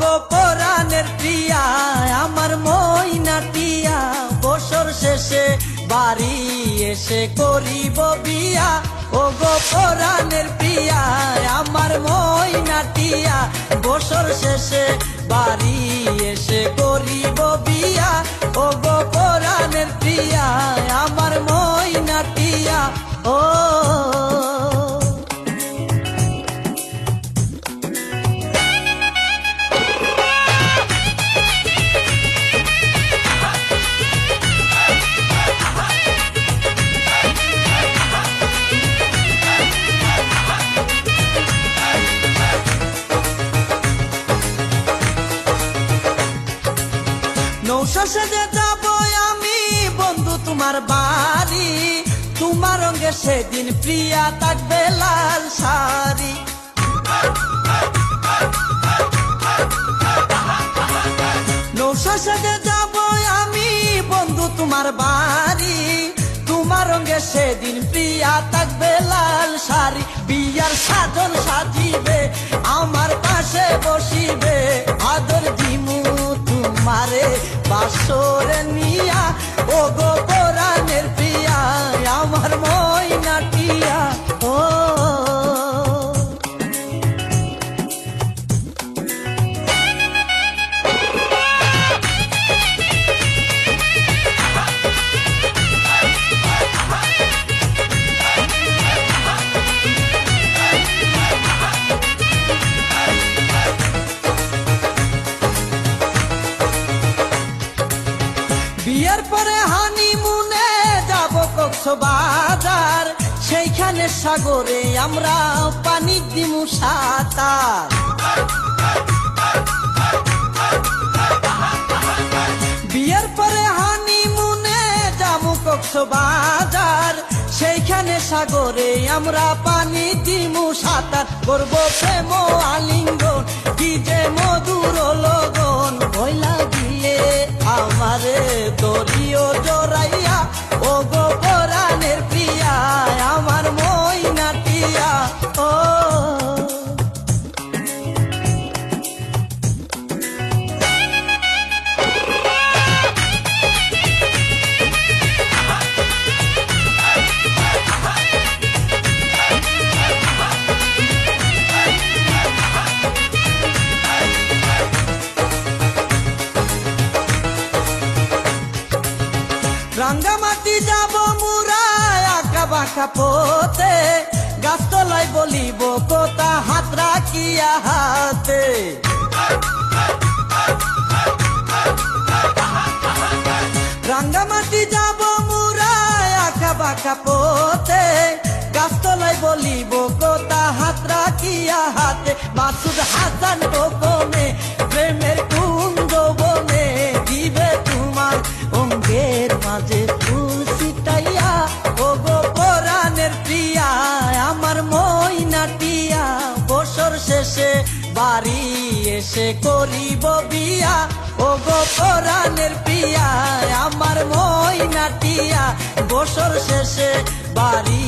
গো পরাণের প্রিয়া আমার ময়নাটিয়া, বছর শেষে বাড়ি এসে করিব বিয়া। ও গো পরাণের প্রিয়া আমার ময়নাটিয়া, বছর শেষে বাড়ি এসে করিব বিয়া। ও গো পরাণের প্রিয়া আমার ময়নাটিয়া। ও নৌশো সেজে যাব আমি বন্ধু তোমার বাড়ি, তোমার রঙে সেদিন প্রিয়া থাকবে লাল শাড়ি। নৌশো সেজে যাব আমি বন্ধু তোমার বাড়ি, তোমার রঙে সেদিন প্রিয়া থাকবে লাল শাড়ি। বিয়ার সাজন সাজিবে আমার পাশে বসিবে, আদর দিমু তোমারে বাসরে নিয়া। ও গো পরাণের প্রিয়া আমার ময়নাটিয়া। ও বিয়ের পরে হানিমুনে যাব কক্সবাজার, সেইখানে সাগরে আমরা পানি দিমু সাঁতার। বিয়ের পরে হানিমুনে যাব কক্সবাজার, সেইখানে সাগরে আমরা পানি দিমু সাঁতার। করবো প্রেম আলিঙ্গন কি যে মধুর লগন, ভয় লাগিলে আমারে দরিও জড়াইয়া। ও গো পরাণের প্রিয়া আমার ময়নাটিয়া। ও রাঙ্গামাটি যাব মুরায় আঁকা বাঁকা পথে, গাছতলায় বলিব কথা হাত রাখিয়া হাতে। রাঙ্গামাটি যাব মুরায় আঁকা বাঁকা পথে, গাছতলায় বলিব কথা হাত রাখিয়া হাতে। মাসুদ হাসান গোপনে প্রেমের কুঞ্জ বনে, দিবে তোমার অঙ্গের মাঝে ফুল ছিটাইয়া। ও গো পরাণের প্রিয়া আমার ময়নাটিয়া, বছর শেষে বাড়ি এসে করিব বিয়া। ও গো পরাণের প্রিয়া আমার ময়নাটিয়া, বছর শেষে বাড়ি